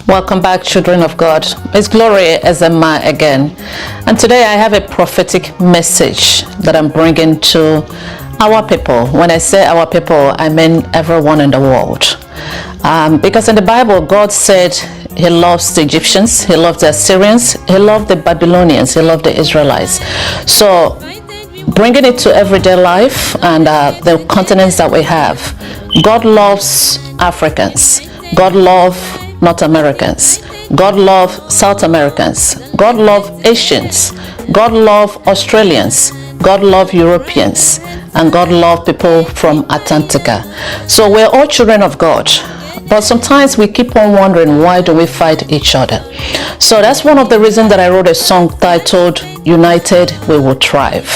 Welcome back, children of God. It's Gloria Ezema again. And today I have a prophetic message that I'm bringing to our people. When I say our people, I mean everyone in the world. Because in the Bible, God said He loves the Egyptians, He loved the Assyrians, He loved the Babylonians, He loved the Israelites. So bringing it to everyday life and the continents that we have, God loves Africans. God loves North Americans. God loves South Americans. God loves Asians. God loves Australians. God loves Europeans. And God loves people from Antarctica. So we're all children of God. But sometimes we keep on wondering, why do we fight each other? So that's one of the reasons that I wrote a song titled United We Will Thrive.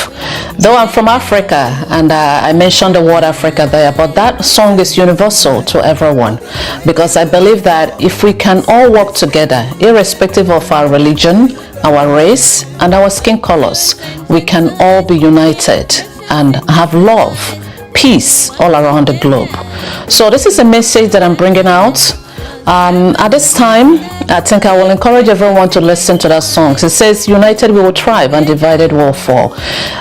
Though I'm from Africa and I mentioned the word Africa there, but that song is universal to everyone, because I believe that if we can all work together, irrespective of our religion, our race, and our skin colors, we can all be united and have love, peace all around the globe. So this is a message that I'm bringing out. At this time, I think I will encourage everyone to listen to that song. It says, united we will thrive and divided we will fall.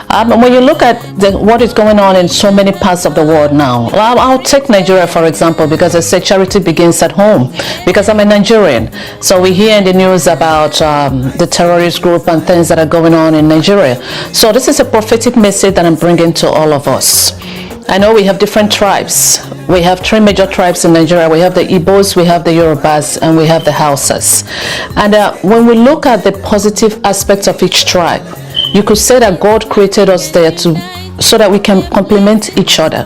When you look at what is going on in so many parts of the world now, I'll take Nigeria for example, because I say charity begins at home, because I'm a Nigerian. So we hear in the news about the terrorist group and things that are going on in Nigeria. So this is a prophetic message that I'm bringing to all of us. I know we have different tribes. We have three major tribes in Nigeria. We have the Igbos, we have the Yorubas, and we have the Hausas. And when we look at the positive aspects of each tribe, you could say that God created us there so that we can complement each other.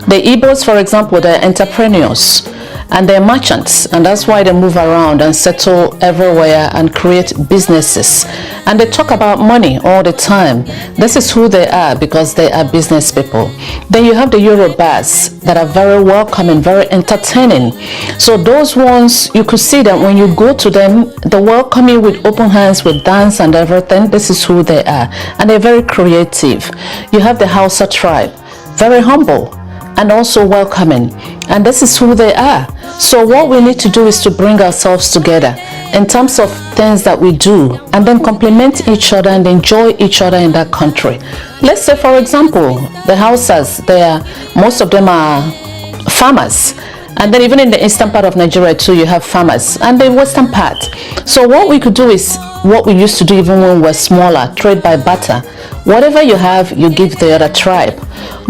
The Igbos, for example, they're entrepreneurs and they're merchants, and that's why they move around and settle everywhere and create businesses. And they talk about money all the time. This is who they are, because they are business people. Then you have the Yorubas that are very welcoming, very entertaining. So those ones, you could see that when you go to them, they welcome you with open hands, with dance and everything. This is who they are. And they're very creative. You have the Hausa tribe, very humble and also welcoming, and this is who they are. So what we need to do is to bring ourselves together in terms of things that we do, and then complement each other and enjoy each other in that country. Let's say, for example, the Hausas, most of them are farmers. And then even in the eastern part of Nigeria too, you have farmers, and the western part. So what we could do is what we used to do even when we were smaller, trade by barter. Whatever you have, you give the other tribe.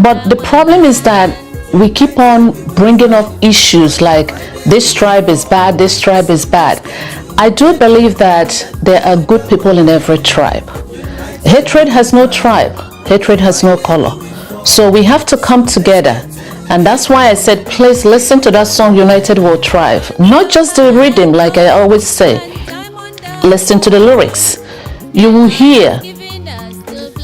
But the problem is that we keep on bringing up issues like this tribe is bad, this tribe is bad. I do believe that there are good people in every tribe. Hatred has no tribe. Hatred has no color. So we have to come together. And that's why I said, please listen to that song, United Will Thrive. Not just the rhythm, like I always say. Listen to the lyrics. You will hear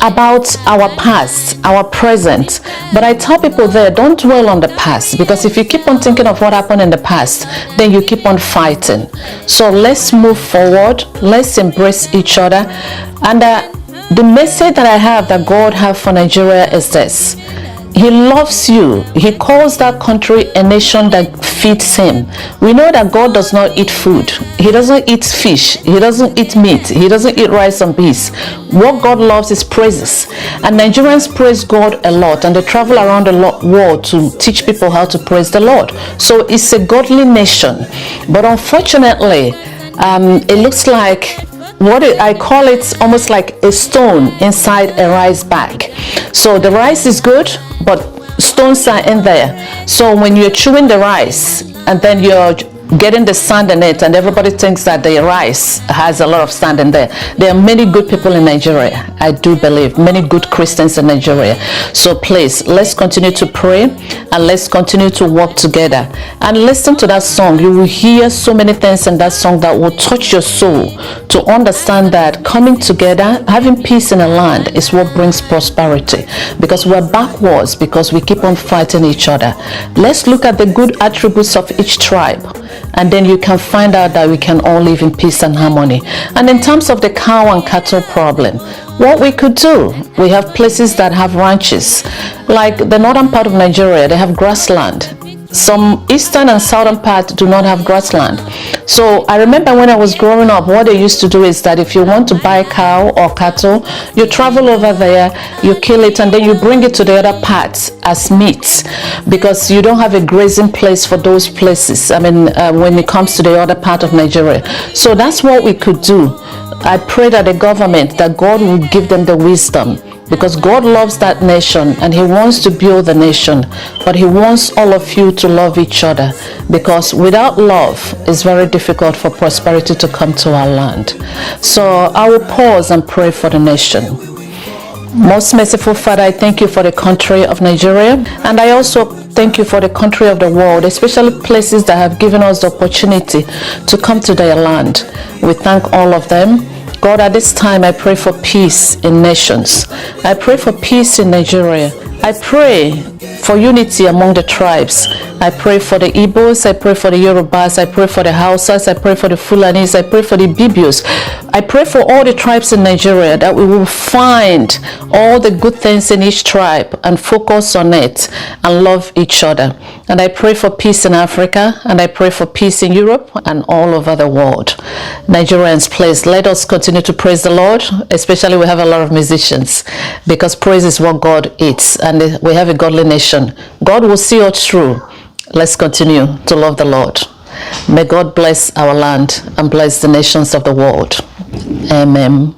about our past, our present. But I tell people there, don't dwell on the past, because if you keep on thinking of what happened in the past, then you keep on fighting. So let's move forward. Let's embrace each other. And the message that I have, that God have for Nigeria, is this. He loves you. He calls that country a nation that fits him. We know that God does not eat food. He doesn't eat fish. He doesn't eat meat. He doesn't eat rice and beans. What God loves is praises. And Nigerians praise God a lot, and they travel around the world to teach people how to praise the Lord. So it's a godly nation. But unfortunately, it looks like I call it almost like a stone inside a rice bag. So the rice is good, but stones are in there. So when you're chewing the rice and then you're getting the sand in it, and everybody thinks that the rice has a lot of sand in there. There are many good people in Nigeria. I do believe many good Christians in Nigeria. So please, let's continue to pray and let's continue to work together and listen to that song. You will hear so many things in that song that will touch your soul to understand that coming together, having peace in a land is what brings prosperity, because we're backwards because we keep on fighting each other. Let's look at the good attributes of each tribe, and then you can find out that we can all live in peace and harmony. And in terms of the cow and cattle problem, what we could do, we have places that have ranches, like the northern part of Nigeria. They have grassland. some eastern and southern part do not have grassland. So I remember when I was growing up, what they used to do is that if you want to buy cow or cattle, you travel over there, you kill it, and then you bring it to the other parts as meat, because you don't have a grazing place for those places. I mean, when it comes to the other part of Nigeria. So that's what we could do. I pray that the government, that God will give them the wisdom, because God loves that nation and he wants to build the nation, but he wants all of you to love each other, because without love it's very difficult for prosperity to come to our land. So I will pause and pray for the nation. Most merciful Father, I thank you for the country of Nigeria, and I also thank you for the country of the world, especially places that have given us the opportunity to come to their land. We thank all of them. God, at this time, I pray for peace in nations. I pray for peace in Nigeria. I pray for unity among the tribes. I pray for the Igbos, I pray for the Yorubas, I pray for the Hausas, I pray for the Fulanis, I pray for the Bibios. I pray for all the tribes in Nigeria, that we will find all the good things in each tribe and focus on it and love each other. And I pray for peace in Africa, and I pray for peace in Europe and all over the world. Nigerians, please let us continue to praise the Lord, especially we have a lot of musicians, because praise is what God eats, and we have a godly nation. God will see us through. Let's continue to love the Lord. May God bless our land and bless the nations of the world. Amen.